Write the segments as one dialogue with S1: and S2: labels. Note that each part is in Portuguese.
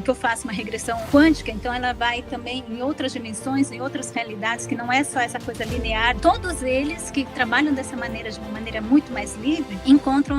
S1: que eu faço uma regressão quântica, então ela vai também em outras dimensões, em outras realidades, que não é só essa coisa linear. Todos eles que trabalham dessa maneira, de uma maneira muito mais livre, encontram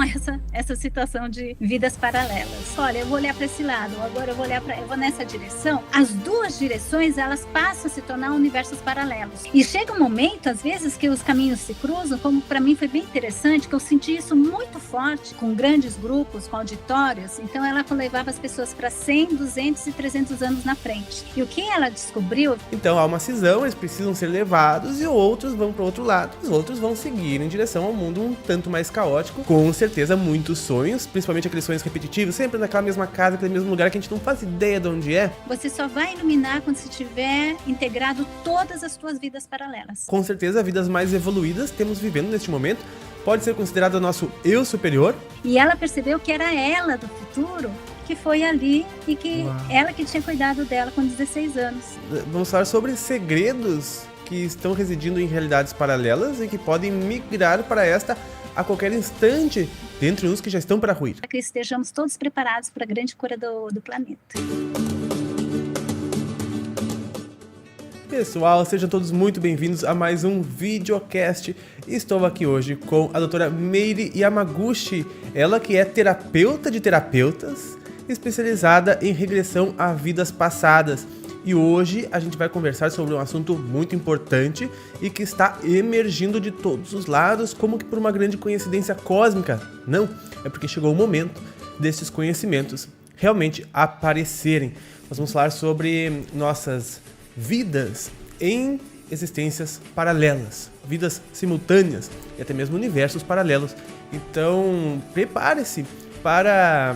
S1: essa situação de vidas paralelas. Olha, eu vou olhar para esse lado, agora eu vou nessa direção. As duas direções, elas passam a se tornar universos paralelos. E chega um momento, às vezes, que os caminhos se cruzam, como para mim foi bem interessante, que eu senti isso muito forte, com grandes grupos, com auditórios. Então ela levava as pessoas para 100, 200 e 300 anos na frente. E o que ela descobriu...
S2: Então há uma cisão, eles precisam ser levados e outros vão para o outro lado. Os outros vão seguir em direção ao mundo um tanto mais caótico. Com certeza muitos sonhos, principalmente aqueles sonhos repetitivos, sempre naquela mesma casa, aquele mesmo lugar que a gente não faz ideia de onde é.
S1: Você só vai iluminar quando você tiver integrado todas as suas vidas paralelas.
S2: Com certeza, vidas mais evoluídas temos vivendo neste momento. Pode ser considerado o nosso eu superior.
S1: E ela percebeu que era ela do futuro que foi ali e que ela que tinha cuidado dela com 16 anos.
S2: Vamos falar sobre segredos que estão residindo em realidades paralelas e que podem migrar para esta a qualquer instante, dentre uns que já estão para ruir.
S1: Para que estejamos todos preparados para a grande cura do planeta.
S2: Pessoal, sejam todos muito bem-vindos a mais um videocast. Estou aqui hoje com a doutora Meire Yamaguchi, ela que é terapeuta de terapeutas, especializada em regressão a vidas passadas. E hoje a gente vai conversar sobre um assunto muito importante e que está emergindo de todos os lados, como que por uma grande coincidência cósmica. Não, é porque chegou o momento desses conhecimentos realmente aparecerem. Nós vamos falar sobre nossas vidas em existências paralelas, vidas simultâneas e até mesmo universos paralelos. Então, prepare-se para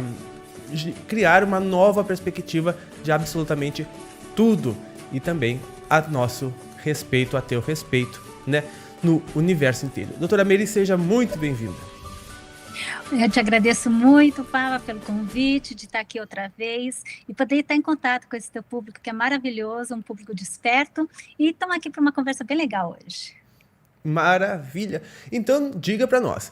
S2: criar uma nova perspectiva de absolutamente tudo e também a nosso respeito, a teu respeito, né, no universo inteiro. Doutora Meire, seja muito bem-vinda.
S1: Eu te agradeço muito, Paula, pelo convite de estar aqui outra vez e poder estar em contato com esse teu público que é maravilhoso, um público desperto, e estamos aqui para uma conversa bem legal hoje.
S2: Maravilha! Então, diga para nós,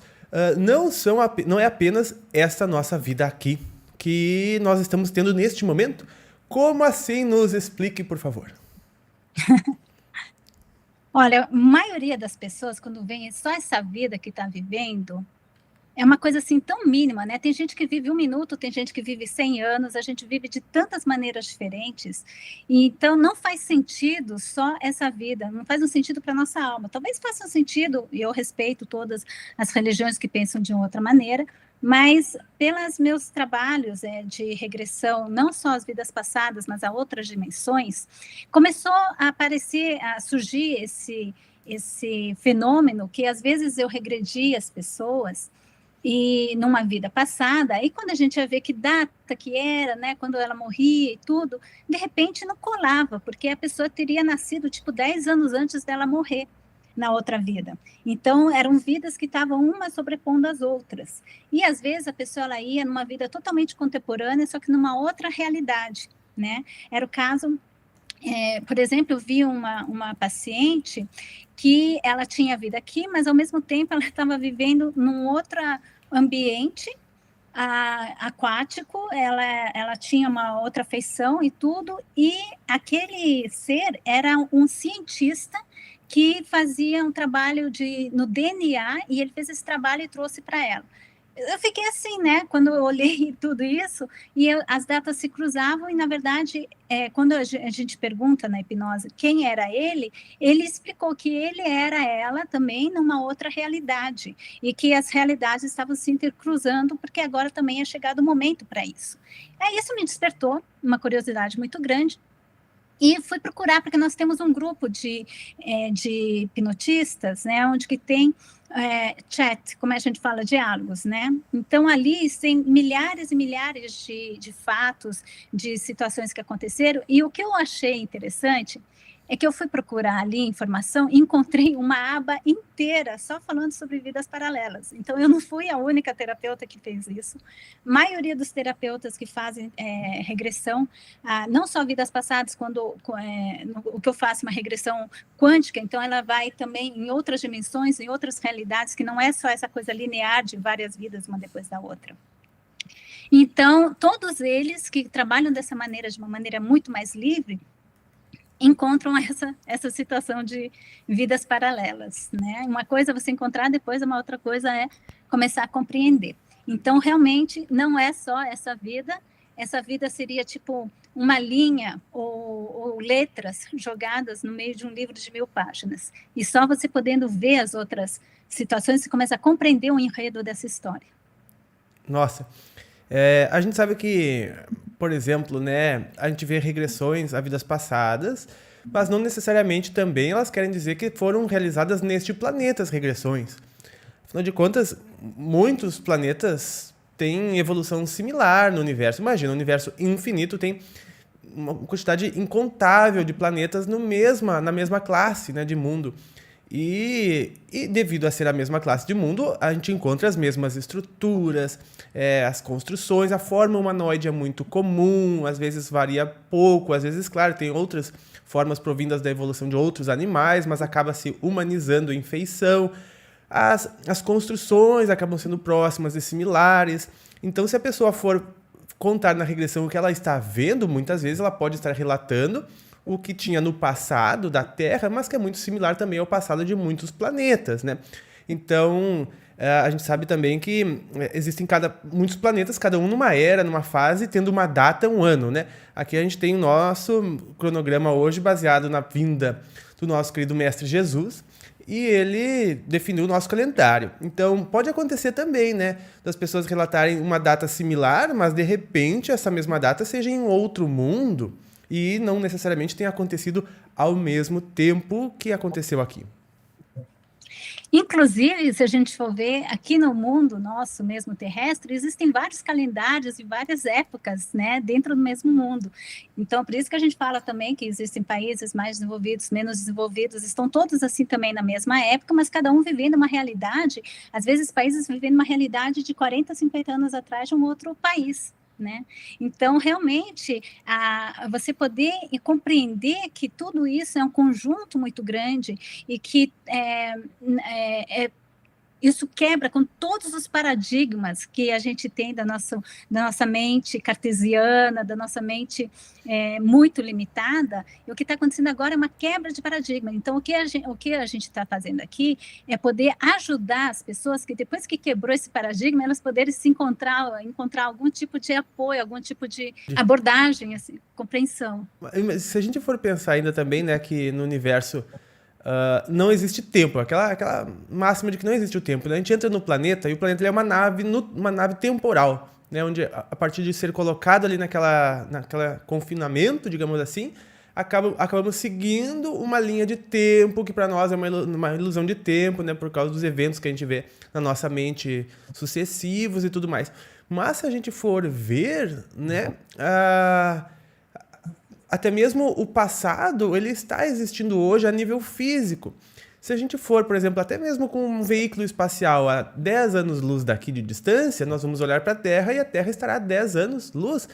S2: não é apenas esta nossa vida aqui que nós estamos tendo neste momento? Como assim? Nos explique, por favor.
S1: Olha, a maioria das pessoas, quando vem só essa vida que está vivendo, é uma coisa assim tão mínima, né? Tem gente que vive 1 minuto, tem gente que vive 100 anos, a gente vive de tantas maneiras diferentes, e então não faz sentido só essa vida, não faz um sentido para a nossa alma. Talvez faça um sentido, e eu respeito todas as religiões que pensam de outra maneira, mas pelos meus trabalhos de regressão, não só às vidas passadas, mas a outras dimensões, começou a aparecer, a surgir esse fenômeno que às vezes eu regredia as pessoas e numa vida passada, aí quando a gente ia ver que data que era, né, quando ela morria e tudo, de repente não colava, porque a pessoa teria nascido tipo 10 anos antes dela morrer na outra vida. Então eram vidas que estavam uma sobrepondo as outras. E às vezes a pessoa ela ia numa vida totalmente contemporânea, só que numa outra realidade, né? Era o caso, por exemplo, eu vi uma paciente que ela tinha vida aqui, mas ao mesmo tempo ela estava vivendo num outro ambiente aquático, ela tinha uma outra feição e tudo, e aquele ser era um cientista que fazia um trabalho no DNA, e ele fez esse trabalho e trouxe para ela. Eu fiquei assim, né, quando eu olhei tudo isso, e as datas se cruzavam, e na verdade, quando a gente pergunta na hipnose quem era ele explicou que ele era ela também numa outra realidade, e que as realidades estavam se intercruzando, porque agora também é chegado o momento para isso. Isso me despertou uma curiosidade muito grande, e fui procurar, porque nós temos um grupo de hipnotistas, né, onde que tem chat, como a gente fala, diálogos, né? Então, ali tem milhares e milhares de fatos, de situações que aconteceram, e o que eu achei interessante é que eu fui procurar ali informação e encontrei uma aba inteira só falando sobre vidas paralelas. Então, eu não fui a única terapeuta que fez isso. A maioria dos terapeutas que fazem regressão, não só vidas passadas, o que eu faço é uma regressão quântica, então ela vai também em outras dimensões, em outras realidades, que não é só essa coisa linear de várias vidas, uma depois da outra. Então, todos eles que trabalham dessa maneira, de uma maneira muito mais livre, encontram essa situação de vidas paralelas, né? Uma coisa é você encontrar, depois uma outra coisa é começar a compreender. Então, realmente, não é só essa vida seria tipo uma linha ou letras jogadas no meio de um livro de 1000 páginas, e só você podendo ver as outras situações, você começa a compreender o enredo dessa história.
S2: Nossa, a gente sabe que, por exemplo, né, a gente vê regressões a vidas passadas, mas não necessariamente também elas querem dizer que foram realizadas neste planeta as regressões. Afinal de contas, muitos planetas têm evolução similar no universo. Imagina, o universo infinito tem uma quantidade incontável de planetas na mesma classe, né, de mundo. E devido a ser a mesma classe de mundo, a gente encontra as mesmas estruturas, as construções, a forma humanoide é muito comum, às vezes varia pouco, às vezes, claro, tem outras formas provindas da evolução de outros animais, mas acaba se humanizando em feição. As construções acabam sendo próximas e similares. Então, se a pessoa for contar na regressão o que ela está vendo, muitas vezes ela pode estar relatando o que tinha no passado da Terra, mas que é muito similar também ao passado de muitos planetas, né? Então, a gente sabe também que existem muitos planetas, cada um numa era, numa fase, tendo uma data, um ano, né? Aqui a gente tem o nosso cronograma hoje baseado na vinda do nosso querido Mestre Jesus, e ele definiu o nosso calendário. Então, pode acontecer também, né, das pessoas relatarem uma data similar, mas de repente essa mesma data seja em outro mundo, e não necessariamente tenha acontecido ao mesmo tempo que aconteceu aqui.
S1: Inclusive, se a gente for ver, aqui no mundo nosso mesmo terrestre, existem vários calendários e várias épocas, né, dentro do mesmo mundo. Então, por isso que a gente fala também que existem países mais desenvolvidos, menos desenvolvidos, estão todos assim também na mesma época, mas cada um vivendo uma realidade, às vezes países vivendo uma realidade de 40, 50 anos atrás de um outro país. Né? Então, realmente, você poder compreender que tudo isso é um conjunto muito grande e que isso quebra com todos os paradigmas que a gente tem da nossa mente cartesiana, da nossa mente muito limitada, e o que está acontecendo agora é uma quebra de paradigma. Então, o que a gente está fazendo aqui é poder ajudar as pessoas que, depois que quebrou esse paradigma, elas poderem encontrar algum tipo de apoio, algum tipo de abordagem, assim, compreensão.
S2: Se a gente for pensar ainda também, né, que no universo não existe tempo, aquela máxima de que não existe o tempo, né? A gente entra no planeta e o planeta é uma nave temporal, né? Onde a partir de ser colocado ali naquela confinamento, digamos assim, acabamos seguindo uma linha de tempo que para nós é uma ilusão de tempo, né? Por causa dos eventos que a gente vê na nossa mente sucessivos e tudo mais. Mas se a gente for ver, né? Até mesmo o passado, ele está existindo hoje a nível físico. Se a gente for, por exemplo, até mesmo com um veículo espacial a 10 anos-luz daqui de distância, nós vamos olhar para a Terra e a Terra estará a 10 anos-luz.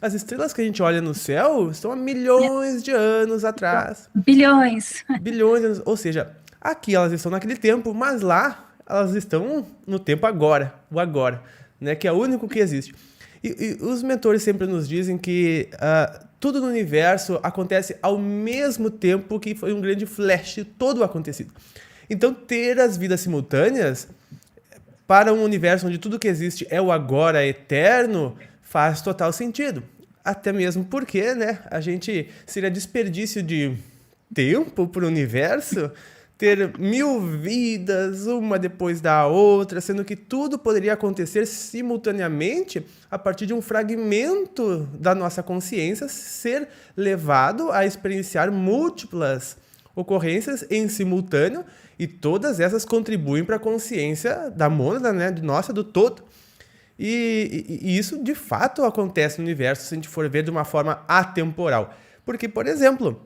S2: As estrelas que a gente olha no céu estão há milhões de anos atrás.
S1: Bilhões.
S2: Bilhões de anos. Ou seja, aqui elas estão naquele tempo, mas lá elas estão no tempo agora, o agora, né? Que é o único que existe. E os mentores sempre nos dizem que tudo no universo acontece ao mesmo tempo, que foi um grande flash todo acontecido. Então, ter as vidas simultâneas para um universo onde tudo que existe é o agora eterno faz total sentido. Até mesmo porque, né, seria desperdício de tempo para o universo ter 1000 vidas, uma depois da outra, sendo que tudo poderia acontecer simultaneamente a partir de um fragmento da nossa consciência ser levado a experienciar múltiplas ocorrências em simultâneo, e todas essas contribuem para a consciência da mônada, né, nossa, do todo. E isso, de fato, acontece no universo se a gente for ver de uma forma atemporal. Porque, por exemplo,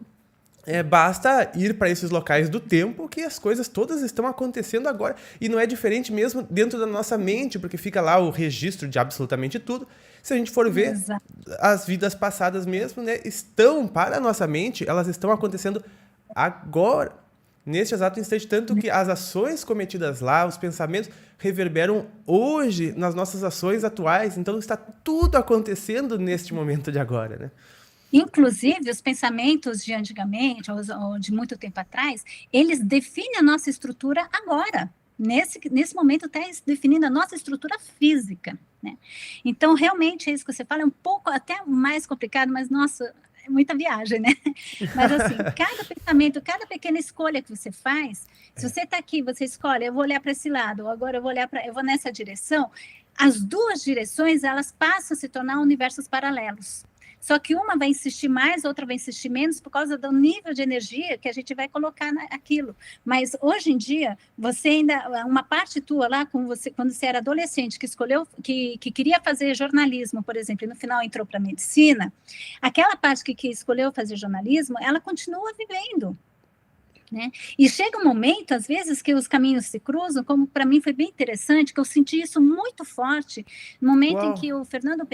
S2: basta ir para esses locais do tempo que as coisas todas estão acontecendo agora. E não é diferente mesmo dentro da nossa mente, porque fica lá o registro de absolutamente tudo. Se a gente for ver, Exato. As vidas passadas mesmo, né, estão para a nossa mente, elas estão acontecendo agora. neste exato instante, tanto que as ações cometidas lá, os pensamentos, reverberam hoje nas nossas ações atuais. Então, está tudo acontecendo neste momento de agora, né?
S1: Inclusive, os pensamentos de antigamente, ou de muito tempo atrás, eles definem a nossa estrutura agora. Nesse momento está definindo a nossa estrutura física, né? Então, realmente, é isso que você fala, é um pouco até mais complicado, mas, nossa, é muita viagem, né? Mas, assim, cada pensamento, cada pequena escolha que você faz, se você está aqui, você escolhe, eu vou olhar para esse lado, ou agora eu vou nessa direção, as duas direções, elas passam a se tornar universos paralelos. Só que uma vai insistir mais, outra vai insistir menos, por causa do nível de energia que a gente vai colocar naquilo. Mas hoje em dia, você ainda, uma parte tua lá, quando você era adolescente, que escolheu, que queria fazer jornalismo, por exemplo, e no final entrou para medicina, aquela parte que escolheu fazer jornalismo, ela continua vivendo. Né? E chega um momento, às vezes, que os caminhos se cruzam, como para mim foi bem interessante, que eu senti isso muito forte, no momento em que o Fernando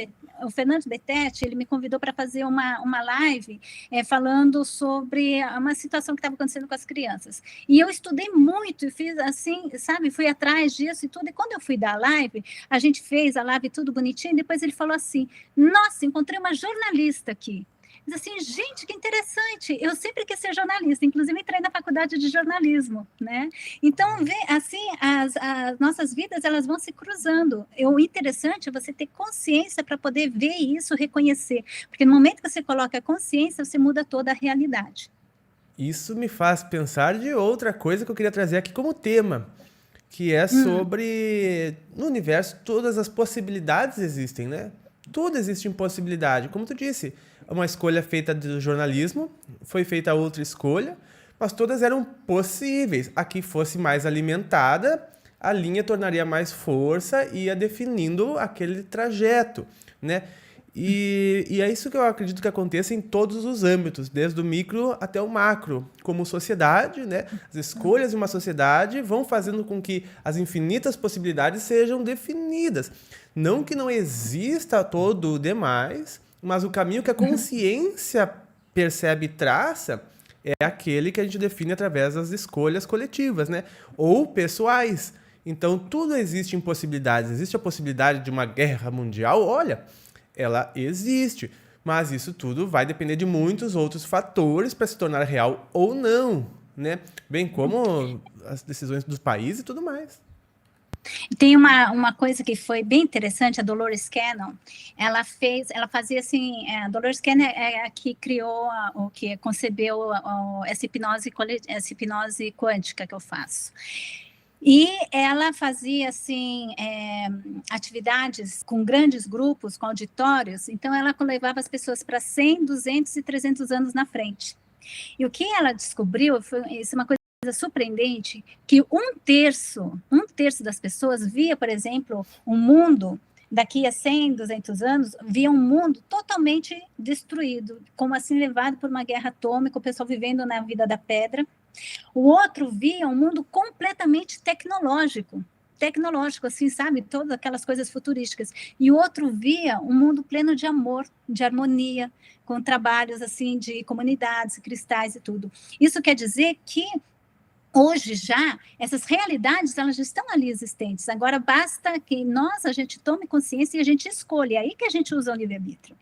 S1: Betete, ele me convidou para fazer uma live falando sobre uma situação que estava acontecendo com as crianças. E eu estudei muito, e fiz assim, sabe, fui atrás disso e tudo, e quando eu fui dar a live, a gente fez a live tudo bonitinho, e depois ele falou assim, nossa, encontrei uma jornalista aqui. Diz assim, gente, que interessante, eu sempre quis ser jornalista, inclusive entrei na faculdade de jornalismo, né? Então, assim, as nossas vidas, elas vão se cruzando. O interessante é você ter consciência para poder ver isso, reconhecer, porque no momento que você coloca a consciência, você muda toda a realidade.
S2: Isso me faz pensar de outra coisa que eu queria trazer aqui como tema, que é sobre, no universo, todas as possibilidades existem, né? Tudo existe em possibilidade, como tu disse, uma escolha feita do jornalismo, foi feita outra escolha, mas todas eram possíveis. A que fosse mais alimentada, a linha tornaria mais força e ia definindo aquele trajeto, né? E é isso que eu acredito que aconteça em todos os âmbitos, desde o micro até o macro. Como sociedade, né? As escolhas de uma sociedade vão fazendo com que as infinitas possibilidades sejam definidas. Não que não exista todo o demais, mas o caminho que a consciência percebe e traça é aquele que a gente define através das escolhas coletivas, né? Ou pessoais. Então, tudo existe em possibilidades. Existe a possibilidade de uma guerra mundial? Olha, ela existe. Mas isso tudo vai depender de muitos outros fatores para se tornar real ou não, né? Bem como as decisões dos países e tudo mais.
S1: Tem uma coisa que foi bem interessante, a Dolores Cannon, ela fazia assim, a Dolores Cannon é a que criou, o que concebeu essa hipnose quântica que eu faço. E ela fazia, assim, atividades com grandes grupos, com auditórios, então ela levava as pessoas para 100, 200 e 300 anos na frente. E o que ela descobriu, isso é uma coisa surpreendente, que um terço das pessoas via, por exemplo, um mundo, daqui a 100, 200 anos, via um mundo totalmente destruído, como assim levado por uma guerra atômica, o pessoal vivendo na vida da pedra. O outro via um mundo completamente tecnológico, assim, sabe? Todas aquelas coisas futurísticas. E o outro via um mundo pleno de amor, de harmonia, com trabalhos, assim, de comunidades, cristais e tudo. Isso quer dizer que hoje já, essas realidades, elas já estão ali existentes. Agora, basta que a gente tome consciência e a gente escolha. É aí que a gente usa o livre-arbítrio.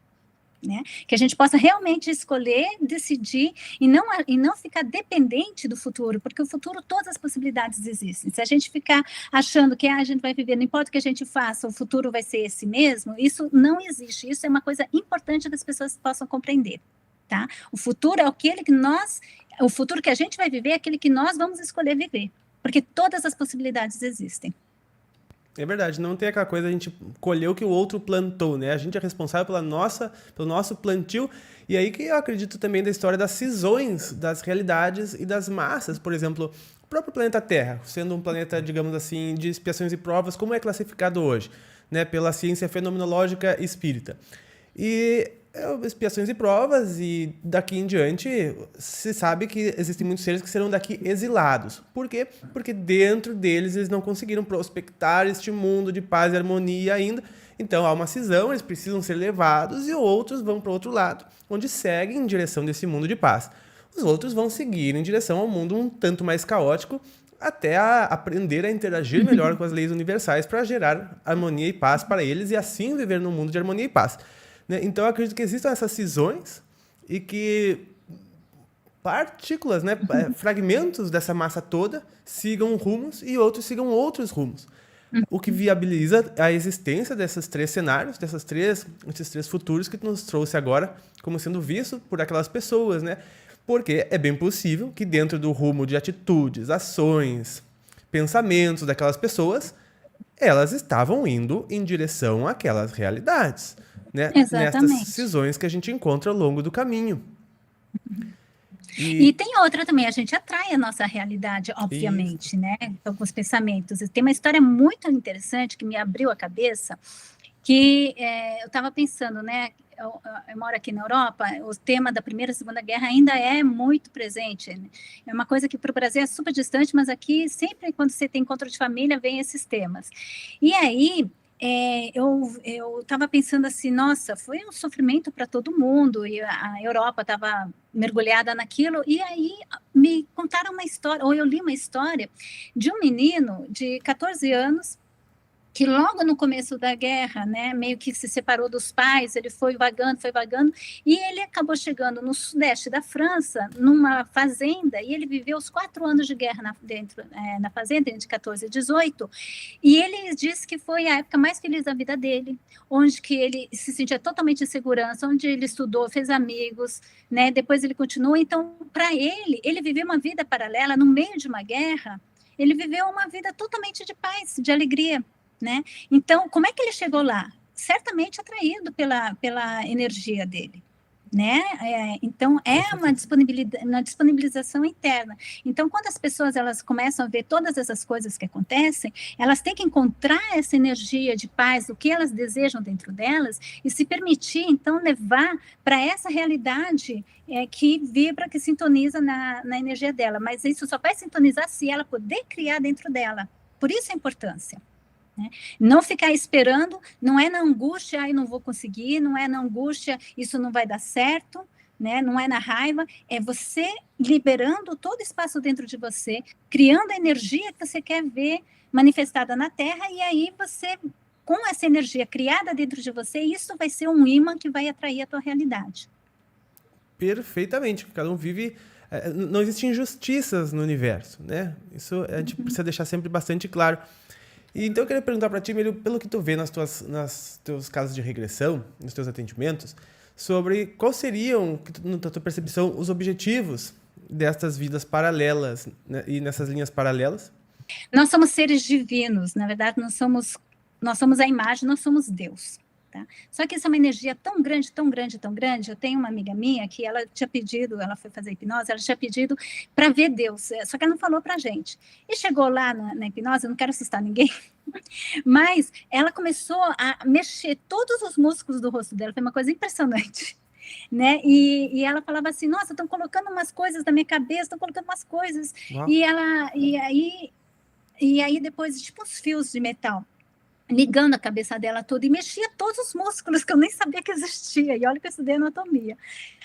S1: Né? Que a gente possa realmente escolher, decidir e não ficar dependente do futuro, porque o futuro, todas as possibilidades existem. Se a gente ficar achando que a gente vai viver, não importa o que a gente faça, o futuro vai ser esse mesmo, isso não existe. Isso é uma coisa importante que as pessoas possam compreender. Tá? O futuro é o futuro que a gente vai viver é aquele que nós vamos escolher viver, porque todas as possibilidades existem.
S2: É verdade, não tem aquela coisa, a gente colheu o que o outro plantou, né? A gente é responsável pelo nosso plantio. E aí que eu acredito também da história das cisões das realidades e das massas. Por exemplo, o próprio planeta Terra, sendo um planeta, digamos assim, de expiações e provas, como é classificado hoje, né? Pela ciência fenomenológica espírita. E expiações e provas, e daqui em diante se sabe que existem muitos seres que serão daqui exilados. Por quê? Porque dentro deles eles não conseguiram prospectar este mundo de paz e harmonia ainda. Então há uma cisão, eles precisam ser levados e outros vão para o outro lado, onde seguem em direção desse mundo de paz. os outros vão seguir em direção ao mundo um tanto mais caótico, até aprender a interagir melhor com as leis universais para gerar harmonia e paz para eles e assim viver num mundo de harmonia e paz. Né? Então, eu acredito que existam essas cisões e que partículas, né, fragmentos dessa massa toda sigam rumos e outros sigam outros rumos. O que viabiliza a existência desses três cenários, esses três futuros que nos trouxe agora como sendo visto por aquelas pessoas, né? Porque é bem possível que dentro do rumo de atitudes, ações, pensamentos daquelas pessoas, elas estavam indo em direção àquelas realidades, né? Nestas
S1: Exatamente.
S2: cisões que a gente encontra ao longo do caminho.
S1: E tem outra também, a gente atrai a nossa realidade, obviamente,
S2: Isso.
S1: né? Então, com os pensamentos. E tem uma história muito interessante que me abriu a cabeça, que eu estava pensando, né? Eu moro aqui na Europa, o tema da Primeira e Segunda Guerra ainda é muito presente. Né? É uma coisa que para o Brasil é super distante, mas aqui sempre quando você tem encontro de família, vem esses temas. E aí eu estava pensando assim, nossa, foi um sofrimento para todo mundo, e a Europa estava mergulhada naquilo, e aí me contaram uma história, ou eu li uma história de um menino de 14 anos, que logo no começo da guerra, né, meio que se separou dos pais, ele foi vagando, e ele acabou chegando no sudeste da França, numa fazenda, e ele viveu os 4 anos de guerra na fazenda, entre 14 e 18, e ele disse que foi a época mais feliz da vida dele, onde que ele se sentia totalmente em segurança, onde ele estudou, fez amigos, né, depois ele continuou, então, para ele viveu uma vida paralela, no meio de uma guerra, ele viveu uma vida totalmente de paz, de alegria, né? Então, como é que ele chegou lá? Certamente atraído pela energia dele, né? Então, é uma disponibilização interna. Então, quando as pessoas elas começam a ver todas essas coisas que acontecem, elas têm que encontrar essa energia de paz, o que elas desejam dentro delas, e se permitir, então, levar para essa realidade que vibra, que sintoniza na energia dela. Mas isso só vai sintonizar se ela poder criar dentro dela. Por isso a importância. Né? Não ficar esperando, não é na angústia, não vou conseguir, não é na angústia, isso não vai dar certo, né? Não é na raiva, é você liberando todo o espaço dentro de você, criando a energia que você quer ver manifestada na Terra, e aí você, com essa energia criada dentro de você, isso vai ser um imã que vai atrair a tua realidade.
S2: Perfeitamente, cada um vive... Não existem injustiças no universo, né? Isso a gente precisa deixar sempre bastante claro. Então eu queria perguntar para ti, Miriam, pelo que tu vê nas teus casos de regressão, nos teus atendimentos, sobre quais seriam, na tua percepção, os objetivos destas vidas paralelas, né, e nessas linhas paralelas?
S1: Nós somos seres divinos, na verdade nós somos a imagem, nós somos Deus. Tá? Só que isso é uma energia tão grande, tão grande, tão grande. Eu tenho uma amiga minha que ela tinha pedido, ela foi fazer hipnose, ela tinha pedido para ver Deus, só que ela não falou para a gente. E chegou lá na hipnose, eu não quero assustar ninguém, mas ela começou a mexer todos os músculos do rosto dela, foi uma coisa impressionante. Né? E ela falava assim, nossa, estão colocando umas coisas na minha cabeça, estão colocando umas coisas. E aí depois, tipo uns fios de metal, ligando a cabeça dela toda, e mexia todos os músculos que eu nem sabia que existia, e olha que eu estudei anatomia.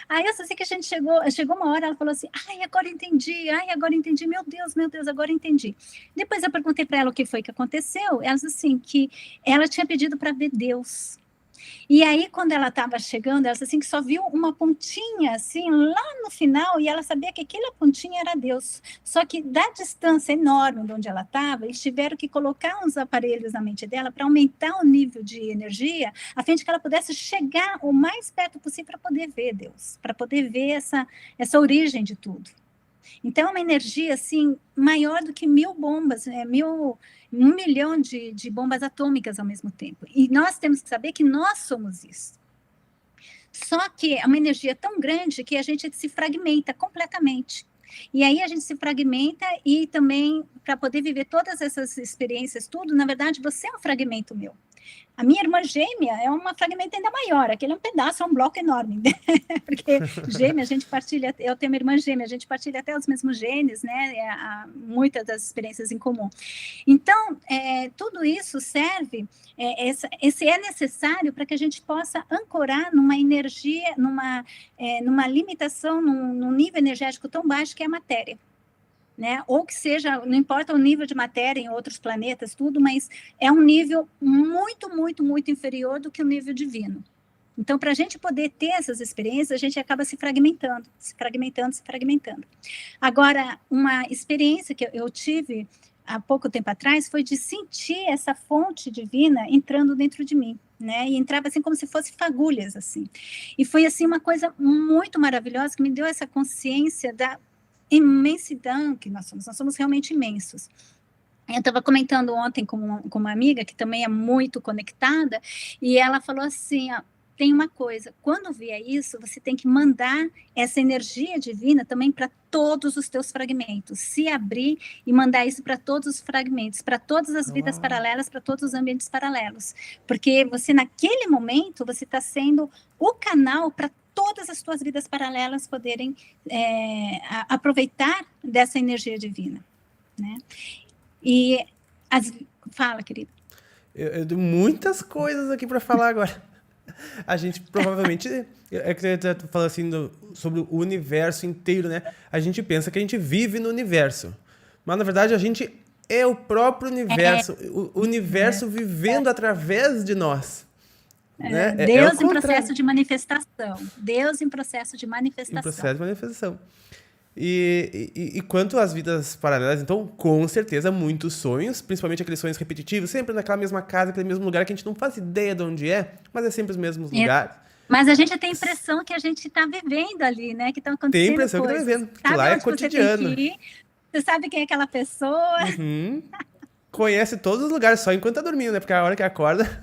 S1: Aí eu só sei que a gente chegou uma hora, ela falou assim, agora entendi, meu Deus, agora entendi. Depois eu perguntei para ela o que foi que aconteceu, ela disse assim, que ela tinha pedido para ver Deus. E aí, quando ela estava chegando, ela disse assim, que só viu uma pontinha, assim, lá no final, e ela sabia que aquela pontinha era Deus. Só que da distância enorme de onde ela estava, eles tiveram que colocar uns aparelhos na mente dela para aumentar o nível de energia, a fim de que ela pudesse chegar o mais perto possível para poder ver Deus, para poder ver essa origem de tudo. Então, é uma energia, assim, maior do que 1000 bombas, 1 milhão de bombas atômicas ao mesmo tempo. E nós temos que saber que nós somos isso. Só que é uma energia tão grande que a gente se fragmenta completamente. E aí a gente se fragmenta e também, para poder viver todas essas experiências, tudo, na verdade, você é um fragmento meu. A minha irmã gêmea é uma fragmento ainda maior, aquele é um pedaço, é um bloco enorme, né? Porque gêmea, a gente partilha, eu tenho uma irmã gêmea, a gente partilha até os mesmos genes, né? Muitas das experiências em comum. Então, tudo isso serve, esse é necessário para que a gente possa ancorar numa energia, numa limitação, num nível energético tão baixo que é a matéria. Né? Ou que seja, não importa o nível de matéria em outros planetas, tudo, mas é um nível muito, muito, muito inferior do que o nível divino. Então, para a gente poder ter essas experiências, a gente acaba se fragmentando, se fragmentando, se fragmentando. Agora, uma experiência que eu tive há pouco tempo atrás foi de sentir essa fonte divina entrando dentro de mim, né? E entrava assim como se fosse fagulhas, assim. E foi assim uma coisa muito maravilhosa que me deu essa consciência da imensidão que nós somos realmente imensos. Eu estava comentando ontem com uma amiga que também é muito conectada, e ela falou assim, ó, tem uma coisa, quando vier isso, você tem que mandar essa energia divina também para todos os teus fragmentos, se abrir e mandar isso para todos os fragmentos, para todas as vidas paralelas, para todos os ambientes paralelos, porque você naquele momento, você está sendo o canal para todas as tuas vidas paralelas poderem aproveitar dessa energia divina, né? E fala, querido.
S2: Eu tenho muitas coisas aqui para falar agora. A gente provavelmente, é que você falou assim sobre o universo inteiro, né? A gente pensa que a gente vive no universo, mas na verdade a gente é o próprio universo, o universo vivendo através de nós. Né?
S1: Deus em processo de manifestação. Deus em processo de manifestação.
S2: Em processo de manifestação. E quanto às vidas paralelas, então, com certeza, muitos sonhos, principalmente aqueles sonhos repetitivos, sempre naquela mesma casa, aquele mesmo lugar que a gente não faz ideia de onde é, mas é sempre os mesmos lugares.
S1: Mas a gente tem a impressão que a gente está vivendo ali, né? Que estão acontecendo
S2: Tem a impressão
S1: coisas.
S2: que está vivendo, que
S1: sabe
S2: lá é cotidiano.
S1: Você sabe quem é aquela pessoa.
S2: Uhum. Conhece todos os lugares, só enquanto tá dormindo, né? Porque é a hora que acorda...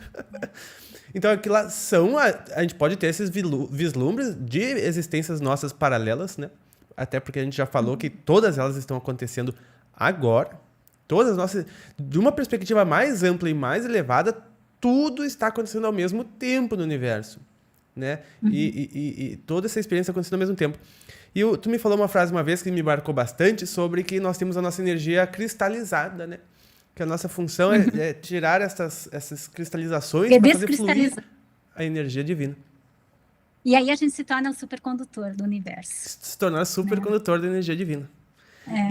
S2: Então, aquilo lá são... A gente pode ter esses vislumbres de existências nossas paralelas, né? Até porque a gente já falou que todas elas estão acontecendo agora. Todas nossas... De uma perspectiva mais ampla e mais elevada, tudo está acontecendo ao mesmo tempo no universo, né? E toda essa experiência acontecendo ao mesmo tempo. E tu me falou uma frase uma vez que me marcou bastante sobre que nós temos a nossa energia cristalizada, né? Que a nossa função é tirar essas cristalizações para fazer fluir a energia divina.
S1: E aí a gente se torna o supercondutor do universo.
S2: Se tornar supercondutor da energia divina.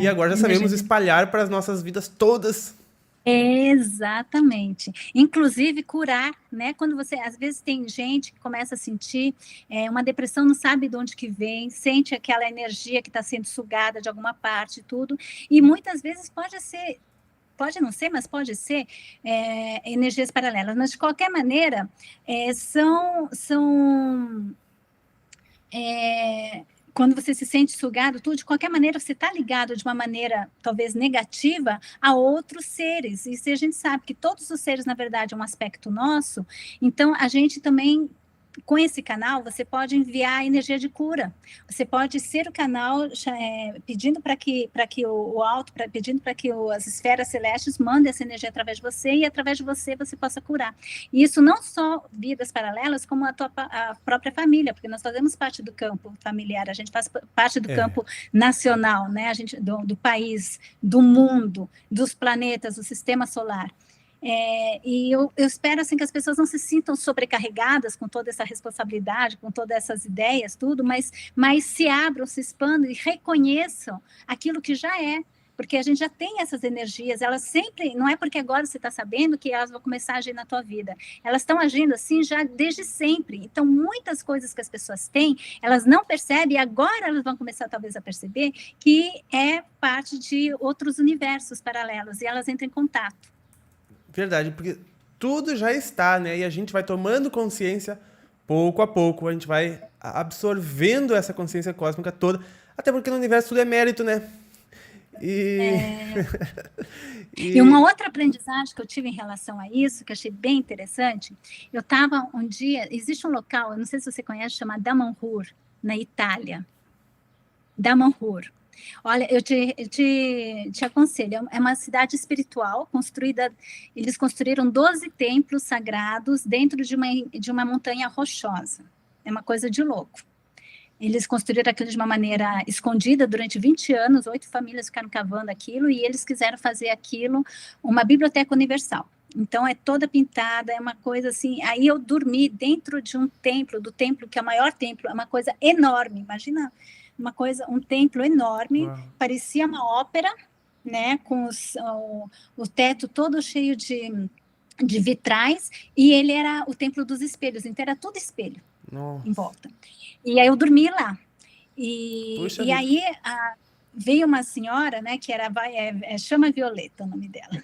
S2: E agora já sabemos espalhar para as nossas vidas todas.
S1: Exatamente. Inclusive curar, né? Quando você, às vezes tem gente que começa a sentir uma depressão, não sabe de onde que vem, sente aquela energia que está sendo sugada de alguma parte e tudo, e muitas vezes pode não ser, mas pode ser energias paralelas. Mas, de qualquer maneira, quando você se sente sugado, tudo, de qualquer maneira, você está ligado de uma maneira, talvez, negativa a outros seres. E se a gente sabe que todos os seres, na verdade, é um aspecto nosso, então a gente também... Com esse canal, você pode enviar energia de cura. Você pode ser o canal pedindo para que o alto, pedindo para que as esferas celestes mandem essa energia através de você e através de você possa curar. E isso não só vidas paralelas, como a própria família, porque nós fazemos parte do campo familiar, a gente faz parte do campo nacional, né? A gente, do país, do mundo, dos planetas, do sistema solar. E eu espero assim, que as pessoas não se sintam sobrecarregadas com toda essa responsabilidade, com todas essas ideias, tudo, mas se abram, se expandam e reconheçam aquilo que já é, porque a gente já tem essas energias, elas sempre, não é porque agora você está sabendo que elas vão começar a agir na tua vida, elas estão agindo assim já desde sempre. Então, muitas coisas que as pessoas têm, elas não percebem, e agora elas vão começar talvez a perceber que é parte de outros universos paralelos, e elas entram em contato.
S2: Verdade, porque tudo já está, né? E a gente vai tomando consciência pouco a pouco, a gente vai absorvendo essa consciência cósmica toda, até porque no universo tudo é mérito, né?
S1: E uma outra aprendizagem que eu tive em relação a isso, que eu achei bem interessante, eu estava um dia, existe um local, eu não sei se você conhece, chama Damanhur, na Itália. Damanhur. Olha, eu te aconselho, é uma cidade espiritual construída, eles construíram 12 templos sagrados dentro de uma montanha rochosa. É uma coisa de louco. Eles construíram aquilo de uma maneira escondida durante 20 anos, 8 famílias ficaram cavando aquilo, e eles quiseram fazer aquilo uma biblioteca universal. Então, é toda pintada, é uma coisa assim. Aí eu dormi dentro de um templo, do templo, que é o maior templo, é uma coisa enorme. Imagina uma coisa, um templo enorme,
S2: Uau.
S1: parecia uma ópera, né, com o teto todo cheio de vitrais, e ele era o templo dos espelhos, então era tudo espelho em
S2: Nossa.
S1: volta. E aí eu dormi lá. E,
S2: Puxa
S1: e
S2: vida.
S1: aí veio uma senhora, né, que era Chama Violeta, o nome dela.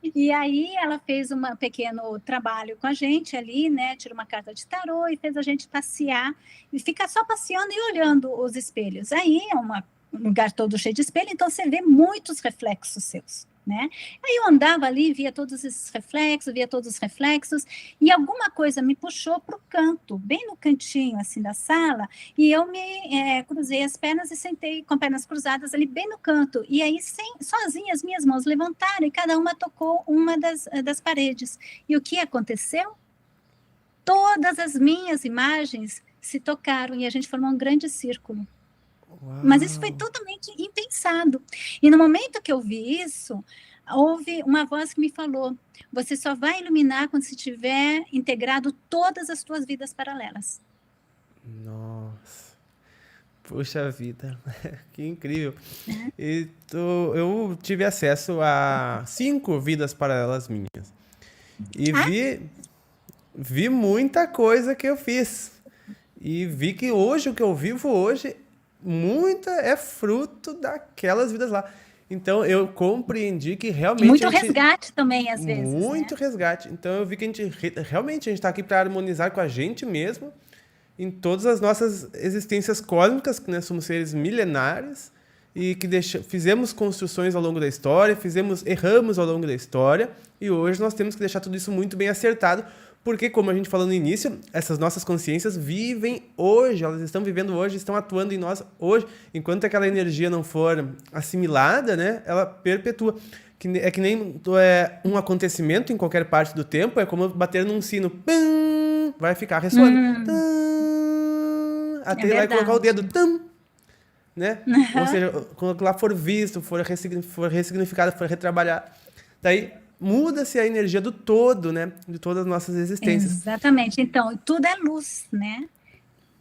S1: E aí ela fez um pequeno trabalho com a gente ali, né, tirou uma carta de tarô e fez a gente passear, e ficar só passeando e olhando os espelhos. Aí é um lugar todo cheio de espelho, então você vê muitos reflexos seus, né? Aí eu andava ali, via todos esses reflexos, via todos os reflexos, e alguma coisa me puxou para o canto, bem no cantinho, assim, da sala, e eu cruzei as pernas e sentei com pernas cruzadas ali bem no canto, e aí sozinha as minhas mãos levantaram e cada uma tocou uma das paredes. E o que aconteceu? Todas as minhas imagens se tocaram e a gente formou um grande círculo. Mas isso foi
S2: Uau.
S1: totalmente impensado. E no momento que eu vi isso, houve uma voz que me falou: você só vai iluminar quando se tiver integrado todas as tuas vidas paralelas.
S2: Nossa. Puxa vida. Que incrível.
S1: Né?
S2: Eu tive acesso a 5 vidas paralelas minhas. E
S1: Ah,
S2: vi muita coisa que eu fiz. E vi que hoje, o que eu vivo hoje, muita é fruto daquelas vidas lá. Então eu compreendi que
S1: e
S2: realmente
S1: muito
S2: a gente.
S1: resgate também, às vezes, né?
S2: Muito resgate. Então eu vi que realmente a gente está aqui para harmonizar com a gente mesmo em todas as nossas existências cósmicas, que nós somos seres milenares e que fizemos construções ao longo da história, erramos ao longo da história, e hoje nós temos que deixar tudo isso muito bem acertado, porque, como a gente falou no início, essas nossas consciências vivem hoje, elas estão vivendo hoje, estão atuando em nós hoje. Enquanto aquela energia não for assimilada, né, ela perpetua. É que nem um acontecimento em qualquer parte do tempo, é como bater num sino. Pum, vai ficar ressoando.
S1: Hum,
S2: Tum,
S1: é
S2: até ir lá e colocar o
S1: verdade.
S2: dedo. Tum, né? Ou seja, quando lá for visto, for ressignificado, for retrabalhado, daí muda-se a energia do todo, né? De todas as nossas existências.
S1: Exatamente. Então, tudo é luz, né?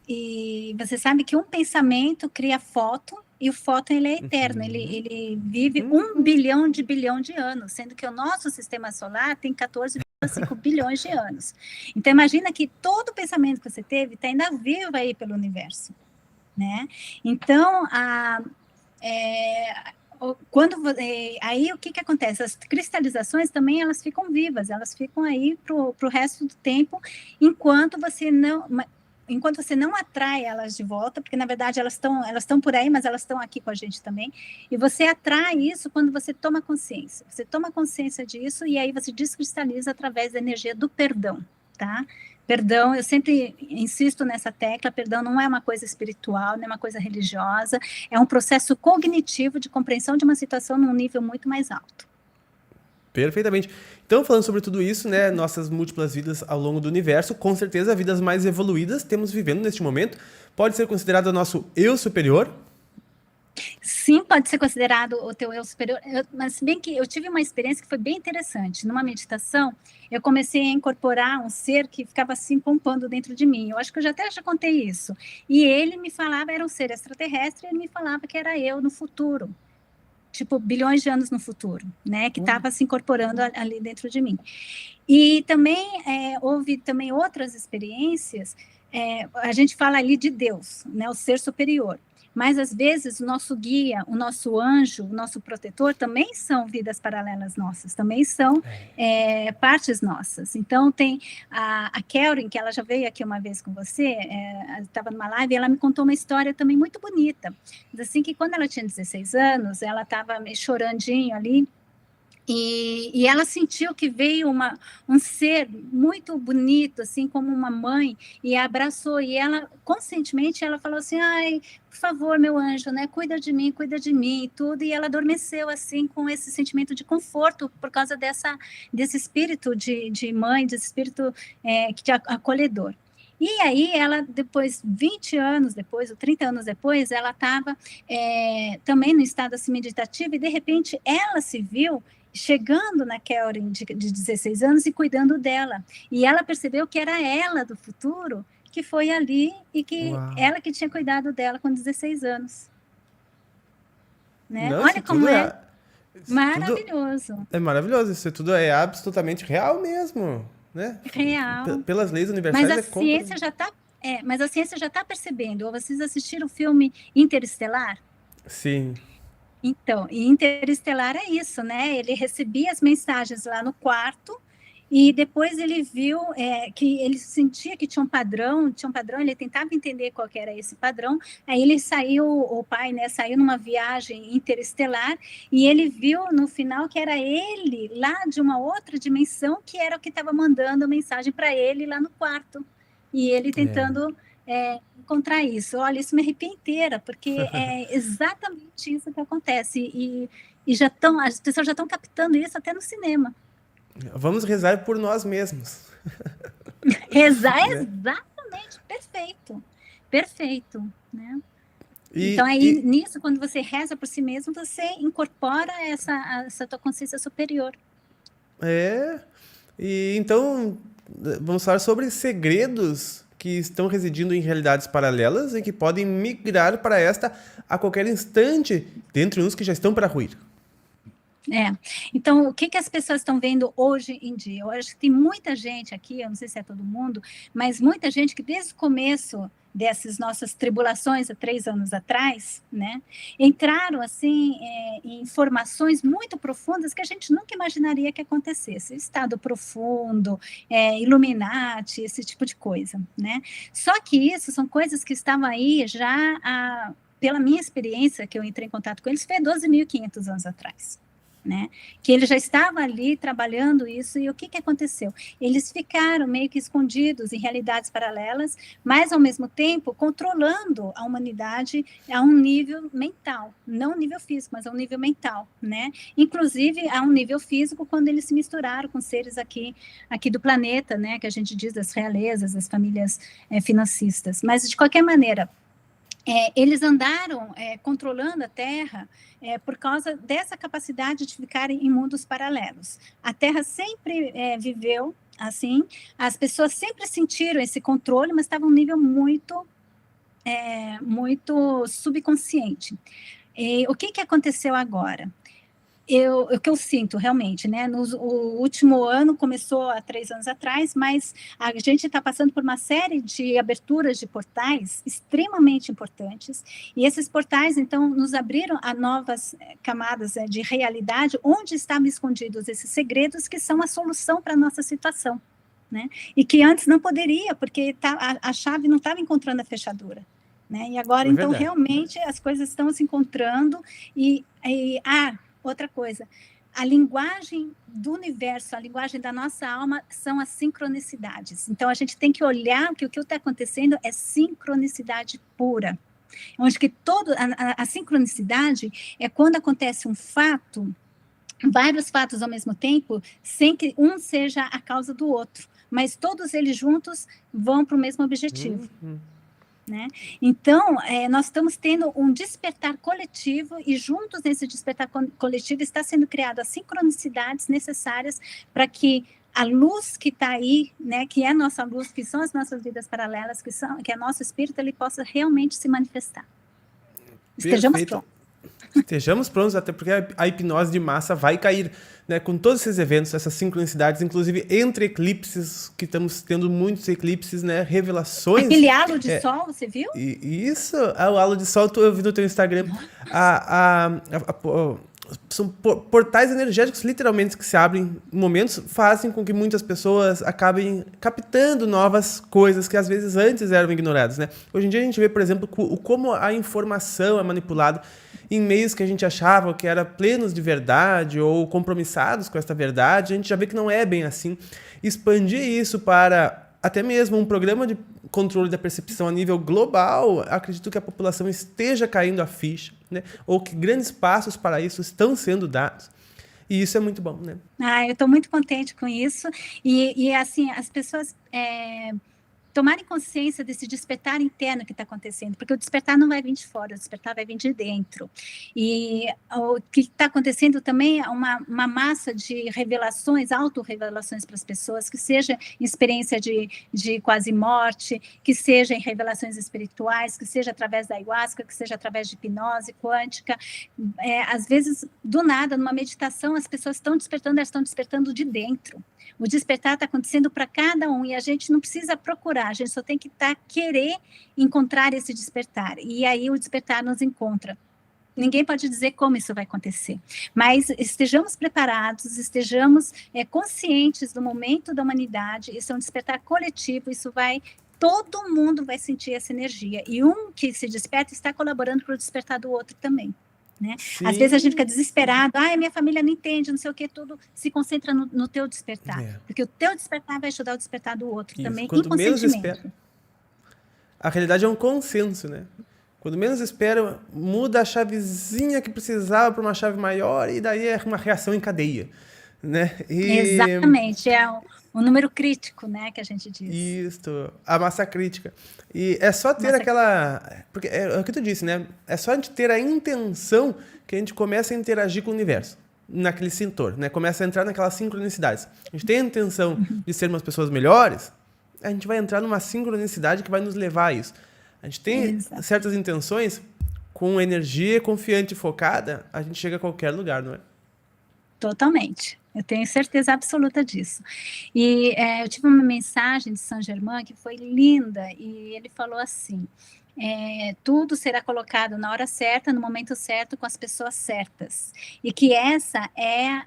S1: E você sabe que um pensamento cria foto, e o fóton ele é eterno, ele vive 1 bilhão de anos, sendo que o nosso sistema solar tem 14,5 bilhões de anos. Então, imagina que todo pensamento que você teve está ainda vivo aí pelo universo, né? Então, aí o que acontece? As cristalizações também elas ficam vivas, elas ficam aí para o resto do tempo, enquanto você não atrai elas de volta, porque na verdade elas estão por aí, mas elas estão aqui com a gente também, e você atrai isso quando você toma consciência. Você toma consciência disso e aí você descristaliza através da energia do perdão, tá? Perdão, eu sempre insisto nessa tecla, perdão não é uma coisa espiritual, não é uma coisa religiosa, é um processo cognitivo de compreensão de uma situação num nível muito mais alto.
S2: Perfeitamente. Então, falando sobre tudo isso, né, nossas múltiplas vidas ao longo do universo, com certeza, vidas mais evoluídas temos vivendo neste momento. Pode ser considerado nosso eu superior?
S1: Sim, pode ser considerado o teu eu superior, mas se bem que eu tive uma experiência que foi bem interessante. Numa meditação, eu comecei a incorporar um ser que ficava assim pompando dentro de mim. Eu acho que eu já contei isso. E ele me falava, era um ser extraterrestre, e ele me falava que era eu no futuro. Tipo, bilhões de anos no futuro, né? Que estava se incorporando ali dentro de mim. E também houve também outras experiências. A gente fala ali de Deus, né? O ser superior. Mas às vezes o nosso guia, o nosso anjo, o nosso protetor também são vidas paralelas nossas, também são partes nossas. Então tem a Kelrin, que ela já veio aqui uma vez com você, estava numa live, e ela me contou uma história também muito bonita. Diz assim que quando ela tinha 16 anos, ela estava meio chorandinho ali, E ela sentiu que veio um ser muito bonito, assim, como uma mãe, e a abraçou, e ela, conscientemente, ela falou assim, ai, por favor, meu anjo, né, cuida de mim, e tudo, e ela adormeceu, assim, com esse sentimento de conforto, por causa desse espírito de mãe, desse espírito acolhedor. E aí, ela, depois, 20 anos depois, ou 30 anos depois, ela estava também no estado assim, meditativo, e de repente ela se viu chegando na Kelrin de 16 anos e cuidando dela. E ela percebeu que era ela do futuro que foi ali e que ela que tinha cuidado dela com 16 anos. Né?
S2: Não,
S1: olha como
S2: maravilhoso. É maravilhoso, isso tudo é absolutamente real mesmo. Né?
S1: Real.
S2: Pelas leis universais.
S1: Mas a ciência já está mas a ciência já está percebendo. Ou vocês assistiram o filme Interestelar?
S2: Sim.
S1: Então, e Interestelar é isso, né? Ele recebia as mensagens lá no quarto e depois ele viu que ele sentia que tinha um padrão, ele tentava entender qual que era esse padrão, aí ele saiu, o pai, né, saiu numa viagem interestelar e ele viu no final que era ele lá de uma outra dimensão que era o que estava mandando a mensagem para ele lá no quarto. E ele tentando encontrar isso. Olha, isso me arrepia inteira, porque é exatamente isso que acontece. E as pessoas já estão captando isso até no cinema.
S2: Vamos rezar por nós mesmos.
S1: Rezar, exatamente, perfeito. Perfeito, né? Então, aí, nisso, quando você reza por si mesmo, você incorpora essa tua consciência superior.
S2: E então, vamos falar sobre segredos que estão residindo em realidades paralelas e que podem migrar para esta a qualquer instante, dentre uns que já estão para ruir.
S1: Então, o que as pessoas estão vendo hoje em dia? Eu acho que tem muita gente aqui, eu não sei se é todo mundo, mas muita gente que desde o começo dessas nossas tribulações há 3 anos atrás, né, entraram assim em informações muito profundas que a gente nunca imaginaria que acontecesse. Estado profundo, Illuminati, esse tipo de coisa, né? Só que isso são coisas que estavam aí já, pela minha experiência, que eu entrei em contato com eles, foi 12.500 anos atrás. Né? Que ele já estava ali trabalhando isso, e o que aconteceu? Eles ficaram meio que escondidos em realidades paralelas, mas ao mesmo tempo controlando a humanidade a um nível mental, não nível físico, mas a um nível mental, né? Inclusive a um nível físico, quando eles se misturaram com seres aqui do planeta, né? Que a gente diz das realezas, das famílias financistas, mas de qualquer maneira, eles andaram controlando a Terra por causa dessa capacidade de ficarem em mundos paralelos. A Terra sempre viveu assim, as pessoas sempre sentiram esse controle, mas estava um nível muito subconsciente. E o que aconteceu agora? O que eu sinto realmente, né? O último ano começou há 3 anos atrás, mas a gente está passando por uma série de aberturas de portais extremamente importantes, e esses portais, então, nos abriram a novas camadas de realidade, onde estavam escondidos esses segredos que são a solução para a nossa situação, né? E que antes não poderia, porque a chave não estava encontrando a fechadura. Né? E agora, então, realmente, as coisas estão se encontrando outra coisa, a linguagem do universo, a linguagem da nossa alma são as sincronicidades. Então, a gente tem que olhar que o que está acontecendo é sincronicidade pura. Onde que a sincronicidade é quando acontece um fato, vários fatos ao mesmo tempo, sem que um seja a causa do outro, mas todos eles juntos vão para o mesmo objetivo. Né? Então, nós estamos tendo um despertar coletivo, e juntos nesse despertar coletivo está sendo criado as sincronicidades necessárias para que a luz que está aí, né, que é a nossa luz, que são as nossas vidas paralelas, que é nosso espírito, ele possa realmente se manifestar. Estejamos prontos.
S2: Estejamos prontos, até porque a hipnose de massa vai cair, né, com todos esses eventos, essas sincronicidades, inclusive entre eclipses, que estamos tendo muitos eclipses, né, revelações.
S1: Aquele halo de sol, você viu?
S2: Isso, o halo de sol, eu vi no teu Instagram. São portais energéticos, literalmente, que se abrem em momentos, fazem com que muitas pessoas acabem captando novas coisas que às vezes antes eram ignoradas, né? Hoje em dia a gente vê, por exemplo, como a informação é manipulada. em meios que a gente achava que eram plenos de verdade ou compromissados com esta verdade, a gente já vê que não é bem assim. Expandir isso para até mesmo um programa de controle da percepção a nível global, acredito que a população esteja caindo a ficha, né? Ou que grandes passos para isso estão sendo dados. E isso é muito bom, né?
S1: Eu estou muito contente com isso. E assim, as pessoas tomarem consciência desse despertar interno que está acontecendo, porque o despertar não vai vir de fora, o despertar vai vir de dentro. E o que está acontecendo também é uma massa de revelações, autorrevelações para as pessoas, que seja em experiência de quase morte, que seja em revelações espirituais, que seja através da ayahuasca, que seja através de hipnose quântica. Às vezes, do nada, numa meditação, as pessoas estão despertando, elas estão despertando de dentro. O despertar está acontecendo para cada um e a gente não precisa procurar, a gente só tem que querer encontrar esse despertar. E aí o despertar nos encontra. Ninguém pode dizer como isso vai acontecer, mas estejamos preparados, estejamos conscientes do momento da humanidade. Isso é um despertar coletivo, todo mundo vai sentir essa energia. E um que se desperta está colaborando para o despertar do outro também. Né? Às vezes a gente fica desesperado, a minha família não entende, não sei o que, tudo se concentra no teu despertar, porque o teu despertar vai ajudar o despertar do outro também,
S2: quando menos espera. A realidade é um consenso, né? Quando menos espera, muda a chavezinha que precisava para uma chave maior e daí é uma reação em cadeia, né?
S1: Exatamente, o número crítico, né, que a gente diz.
S2: Isso, a massa crítica. E é só ter porque é o que tu disse, né? É só a gente ter a intenção que a gente começa a interagir com o universo, naquele setor, né? Começa a entrar naquelas sincronicidades. A gente tem a intenção de sermos pessoas melhores, a gente vai entrar numa sincronicidade que vai nos levar a isso. A gente tem certas intenções, com energia confiante e focada, a gente chega a qualquer lugar, não é?
S1: Totalmente. Eu tenho certeza absoluta disso. E eu tive uma mensagem de Saint Germain que foi linda, e ele falou assim, tudo será colocado na hora certa, no momento certo, com as pessoas certas. E que essa é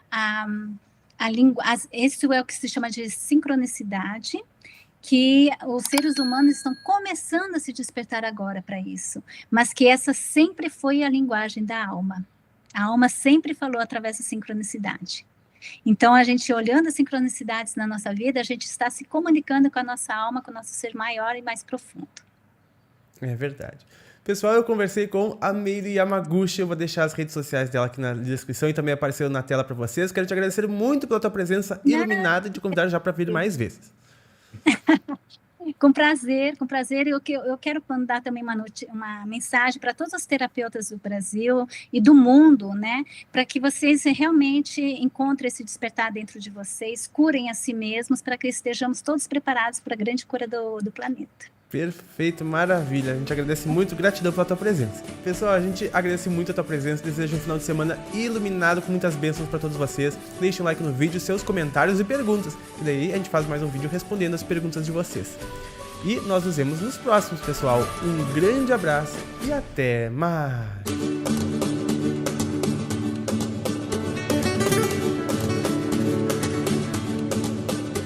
S1: esse é o que se chama de sincronicidade, que os seres humanos estão começando a se despertar agora para isso, mas que essa sempre foi a linguagem da alma. A alma sempre falou através da sincronicidade. Então, a gente olhando as sincronicidades na nossa vida, a gente está se comunicando com a nossa alma, com o nosso ser maior e mais profundo.
S2: É verdade. Pessoal, eu conversei com a Meili Yamaguchi, eu vou deixar as redes sociais dela aqui na descrição e também apareceu na tela para vocês. Quero te agradecer muito pela tua presença iluminada e te convidar já para vir mais vezes.
S1: Com prazer. Eu quero mandar também uma mensagem para todos os terapeutas do Brasil e do mundo, né? Para que vocês realmente encontrem esse despertar dentro de vocês, curem a si mesmos, para que estejamos todos preparados para a grande cura do planeta.
S2: Perfeito, maravilha. A gente agradece muito, gratidão pela tua presença. Pessoal, a gente agradece muito a tua presença, deseja um final de semana iluminado com muitas bênçãos para todos vocês. Deixem um like no vídeo, seus comentários e perguntas. E daí a gente faz mais um vídeo respondendo as perguntas de vocês. E nós nos vemos nos próximos, pessoal. Um grande abraço e até mais!